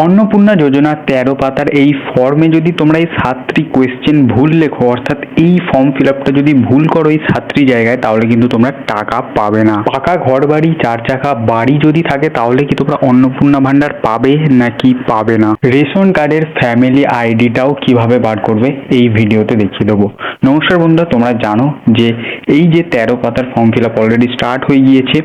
অন্নপূর্ণা যোজনা 13 পাতার এই ফর্মে যদি তোমরা এই 7টি কোয়েশ্চেন ভুল লেখো, অর্থাৎ এই ফর্ম ফিল আপটা যদি ভুল করো এই 7টি জায়গায়, তাহলে কিন্তু তোমরা টাকা পাবে না। পাকা ঘর বাড়ি, 4 চাকা বাড়ি যদি থাকে তাহলে কি তোমরা অন্নপূর্ণা ভান্ডার পাবে নাকি পাবে না। রেশন কার্ডের ফ্যামিলি আইডিটাও কিভাবে বার করবে এই ভিডিওতে দেখিয়ে দেবো। নমস্কার বন্ধুরা, তোমরা জানো যে এই যে 13 পাতার form fill up already start হয়ে গিয়েছে।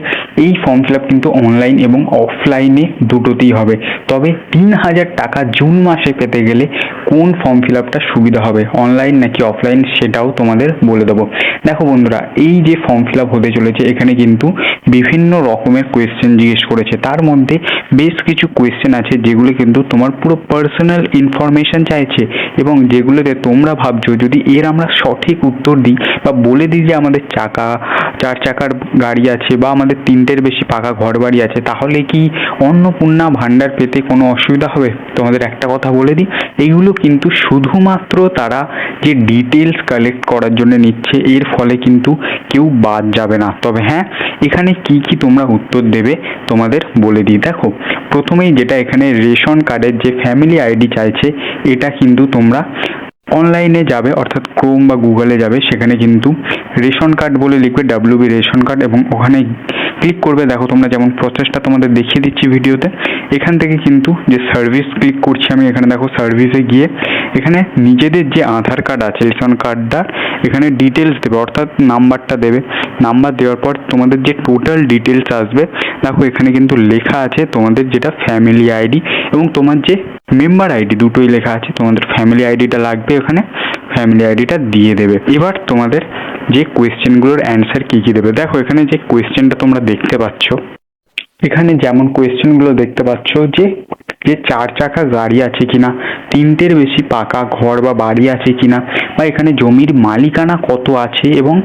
এই ফর্ম ফিল আপ কিন্তু অনলাইন এবং অফলাইনে দুটোতেই হবে। তবে 3000 টাকা জুন মাসে পেতে গেলে কোন ফর্ম ফিল আপটা সুবিধা হবে, অনলাইন নাকি অফলাইন, সেটাও তোমাদের বলে দেবো। দেখো বন্ধুরা, এই যে ফর্ম ফিল আপ হতে চলেছে এখানে কিন্তু বিভিন্ন রকমের কোয়েশ্চেন জিজ্ঞেস করেছে। তার মধ্যে বেশ কিছু কোয়েশ্চেন আছে যেগুলো কিন্তু তোমার পুরো পার্সোনাল ইনফরমেশন চাইছে, এবং যেগুলোতে তোমরা ভাবছো যদি এর আমরা সঠিক উত্তর দিই বা বলে দিই যে আমাদের 4 চাকার গাড়ি আছে বা আমাদের 3টের বেশি পাকা ঘর বাড়ি আছে, তাহলে কি অন্নপূর্ণা ভান্ডার পেতে কোনো অসুবিধা হবে। তোমাদের একটা কথা বলে দিই, এইগুলো কিন্তু শুধুমাত্র তারা যে ডিটেলস কালেক্ট করার জন্য নিচ্ছে, এর ফলে কিন্তু কেউ বাদ যাবে না। তবে হ্যাঁ, এখানে কি কি তোমরা উত্তর দেবে তোমাদের বলে দিই। দেখো, প্রথমেই যেটা এখানে রেশন কার্ডের যে ফ্যামিলি আইডি চাইছে, এটা কিন্তু তোমরা অনলাইনে যাবে, অর্থাৎ ক্রোম বা গুগলে যাবে, সেখানে কিন্তু রেশন কার্ড বলে লিখবে, WB রেশন কার্ড, এবং ওখানে ক্লিক করবে। দেখো তোমরা যেমন প্রসেসটা তোমাদের দেখিয়ে দিচ্ছি ভিডিওতে। এখান থেকে কিন্তু যে সার্ভিস ক্লিক করছি আমি, এখানে দেখো সার্ভিসে গিয়ে এখানে নিজেদের যে আধার কার্ড আছে রেশন কার্ডটা এখানে ডিটেলস দেবে, অর্থাৎ নাম্বারটা দেবে। নাম্বার দেওয়ার পর তোমাদের যে টোটাল ডিটেলস আসবে, দেখো এখানে কিন্তু লেখা আছে তোমাদের যেটা ফ্যামিলি আইডি এবং তোমার যে মেম্বার আইডি, দুটোই লেখা আছে। তোমাদের ফ্যামিলি আইডিটা লাগবে, ওখানে ফ্যামিলি আইডিটা দিয়ে দেবে। এবার তোমাদের যে কোয়েশ্চেনগুলোর অ্যান্সার কি কি দেবে, দেখো এখানে যে কোয়েশ্চেনটা তোমরা দেখতে পাচ্ছ, এখানে যেমন কোয়েশ্চেনগুলো দেখতে পাচ্ছ যে 4 চাকা গাড়ি আছে কিনা, 3টের বেশি পাকা ঘর বা বাড়ি আছে কিনা, বা এখানে জমির মালিকানা কত আছে, এবং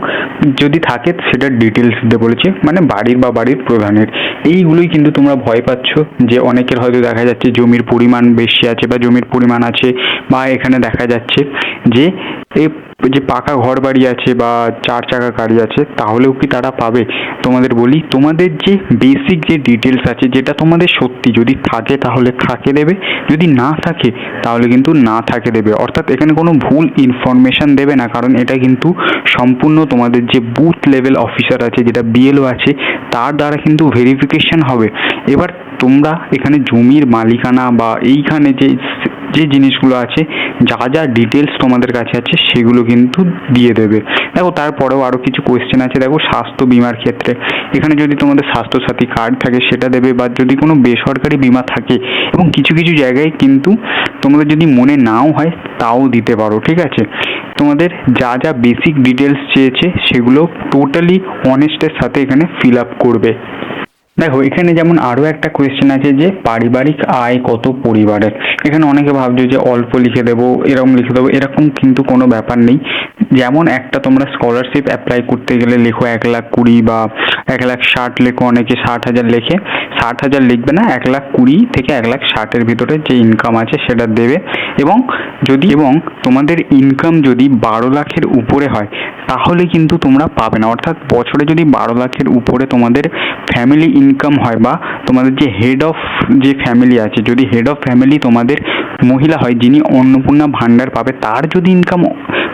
যদি থাকে সেটার ডিটেলস দিতে বলেছে, মানে বাড়ির বা বাড়ির প্রধানের। এইগুলোই কিন্তু তোমরা ভয় পাচ্ছ যে অনেকের হয়তো দেখা যাচ্ছে জমির পরিমাণ বেশি আছে বা জমির পরিমাণ আছে, বা এখানে দেখা যাচ্ছে যে যে পাকা ঘর বাড়ি আছে বা 4 চাকা গাড়ি আছে, তাহলেও কি তারা পাবে। তোমাদের বলি, তোমাদের যে বেসিক যে ডিটেলস আছে, যেটা তোমাদের সত্যি, যদি থাকে তাহলে থাকে দেবে, যদি না থাকে তাহলে কিন্তু না থাকে দেবে। অর্থাৎ এখানে কোনো ভুল ইনফরমেশন দেবে না, কারণ এটা কিন্তু সম্পূর্ণ তোমাদের যে বুথ লেভেল অফিসার আছে, যেটা BLO আছে, তার দ্বারা কিন্তু ভেরিফিকেশন হবে। এবার তোমরা এখানে জমির মালিকানা বা এইখানে যে জিনিসগুলো আছে, যা যা ডিটেলস তোমাদের কাছে আছে সেগুলো কিন্তু দিয়ে দেবে। দেখো তারপরেও আরও কিছু কোয়েশ্চেন আছে। দেখো স্বাস্থ্য বিমার ক্ষেত্রে এখানে যদি তোমাদের স্বাস্থ্যসাথী কার্ড থাকে সেটা দেবে, বা যদি কোনো বেসরকারি বিমা থাকে, এবং কিছু কিছু জায়গায় কিন্তু তোমাদের যদি মনে নাও হয় তাও দিতে পারো, ঠিক আছে। তোমাদের যা যা বেসিক ডিটেলস চেয়েছে সেগুলো টোটালি অনেস্টের সাথে এখানে ফিল আপ করবে। দেখো এখানে যেমন আরও একটা কোয়েশ্চেন আছে যে পারিবারিক আয় কত পরিবারের। এখানে অনেকে ভাবছো যে অল্প লিখে দেবো, এরকম লিখে দেবো, এরকম কিন্তু কোনো ব্যাপার নেই। যেমন একটা তোমরা স্কলারশিপ অ্যাপ্লাই করতে গেলে লেখো 1,20,000 বা 1,60,000 লেখো, অনেকে 60,000 লেখে। 60,000 লিখবে না, 1,20,000 থেকে 1,60,000 ভিতরে যে ইনকাম আছে সেটা দেবে। এবং তোমাদের ইনকাম যদি 12 লাখের উপরে হয় তাহলে কিন্তু তোমরা পাবে না। অর্থাৎ বছরে যদি 12 লাখের উপরে তোমাদের ফ্যামিলি ইনকাম হয়, বা তোমাদের যে হেড অফ যে ফ্যামিলি আছে, যদি হেড অফ ফ্যামিলি তোমাদের মহিলা হয় যিনি অন্নপূর্ণা ভান্ডার পাবে, তার যদি ইনকাম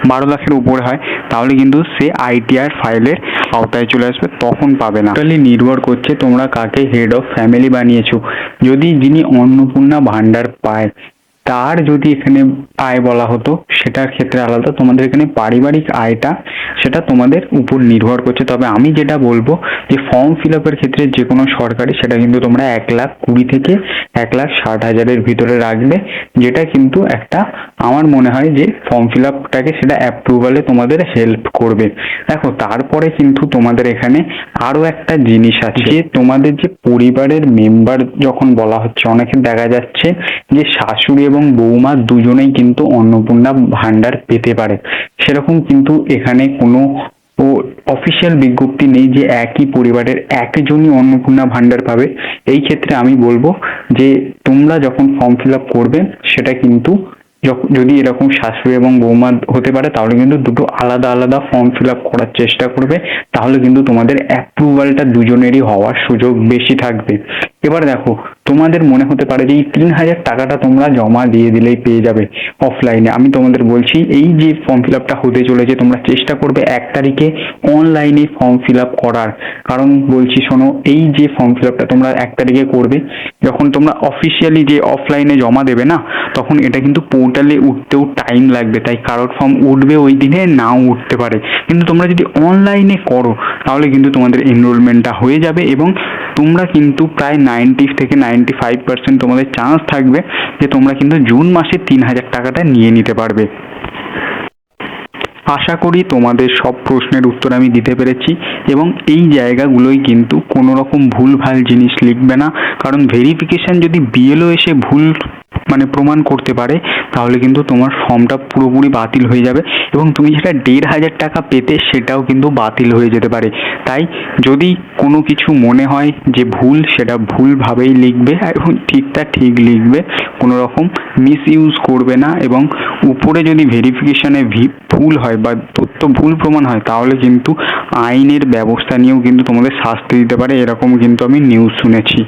12 লাখের উপরে হয় তাহলে কিন্তু সে ITR ফাইলের আওতায় চলে আসবে, তখন পাবে না। টোটালি নির্ভর করছে তোমরা কাকে হেড অফ ফ্যামিলি বানিয়েছো। যদি যিনি অন্নপূর্ণা ভান্ডার পায় তার যদি এখানে আয় বলা হতো, সেটার ক্ষেত্রে আলাদা। তোমাদের এখানে পারিবারিক আয়টা সেটা তোমাদের উপর নির্ভর করছে। তবে আমি যেটা বলবো যে ফর্ম ফিল আপের ক্ষেত্রে যে কোনো সরকারি, সেটা কিন্তু তোমরা 1,20,000 থেকে 1,60,000 ভিতরে রাখবে, যেটা কিন্তু একটা আমার মনে হয় যে ফর্ম ফিল আপটাকে সেটা অ্যাপ্রুভালে তোমাদের হেল্প করবে। দেখো তারপরে কিন্তু তোমাদের এখানে আরও একটা জিনিস আছে, যে তোমাদের যে পরিবারের মেম্বার যখন বলা হচ্ছে, অনেকের দেখা যাচ্ছে যে শাশুড়ি এবং বৌমা দুজনেই কিন্তু অন্নপূর্ণা ভান্ডার পেতে পারে। সেরকম কিন্তু এখানে কোনো অফিসিয়াল বিজ্ঞপ্তি নেই যে একই পরিবারের একজনই অন্নপূর্ণা ভান্ডার পাবে। এই ক্ষেত্রে আমি বলবো যে তোমরা যখন ফর্ম ফিল আপ করবে সেটা কিন্তু যদি এরকম শাশুড়ি এবং বৌমা হতে পারে তাহলে কিন্তু দুটো আলাদা আলাদা ফর্ম ফিল আপ করার চেষ্টা করবে, তাহলে কিন্তু তোমাদের অ্যাপ্রুভালটা দুজনেরই হওয়ার সুযোগ বেশি থাকবে। এবার দেখো, তোমাদের মনে হতে পারে যে এই 3,000 টাকাটা তোমরা জমা দিয়ে দিলেই পেয়ে যাবে অফলাইনে। আমি তোমাদের বলছি, এই যে ফর্ম ফিল আপটা হতে চলেছে তোমরা চেষ্টা করবে 1 তারিখে অনলাইনে ফর্ম ফিল আপ করার। কারণ বলছি শোনো, এই যে ফর্ম ফিল আপটা তোমরা 1 তারিখে করবে, যখন তোমরা অফিসিয়ালি যে অফলাইনে জমা দেবে না, তখন এটা কিন্তু পোর্টালে উঠতেও টাইম লাগবে। তাই কারোর ফর্ম উঠবে ওই দিনে, নাও উঠতে পারে। কিন্তু তোমরা যদি অনলাইনে করো তাহলে কিন্তু তোমাদের এনরোলমেন্টটা হয়ে যাবে এবং তোমরা কিন্তু প্রায় 90 থেকে 95% তোমাদের চান্স থাকবে যে তোমরা কিন্তু জুন মাসে 3,000 টাকাটা নিয়ে নিতে পারবে। আশা করি তোমাদের সব প্রশ্নের উত্তর আমি দিতে পেরেছি এবং এই জায়গাগুলোই কিন্তু কোনো রকম ভুলভাল জিনিস লিখবে না। কারণ ভেরিফিকেশন যদি বিএলও এসে ভুল প্রমাণ করতে পারে তাহলে কিন্তু তোমার ফর্মটা পুরোপুরি বাতিল হয়ে যাবে এবং তুমি যেটা 1,500 টাকা পেতে সেটাও কিন্তু বাতিল হয়ে যেতে পারে। তাই যদি কোনো কিছু মনে হয় যে ভুল, সেটা ভুলভাবেই লিখবে এবং ঠিকটা ঠিক লিখবে, কোনো রকম মিস ইউজ করবে না। এবং উপরে যদি ভেরিফিকেশনে ভুল হয় বা তথ্য ভুল প্রমাণ হয় তাহলে কিন্তু আইনের ব্যবস্থা নিয়েও কিন্তু তোমাদের শাস্তি দিতে পারে, এরকম কিন্তু আমি নিউজ শুনেছি।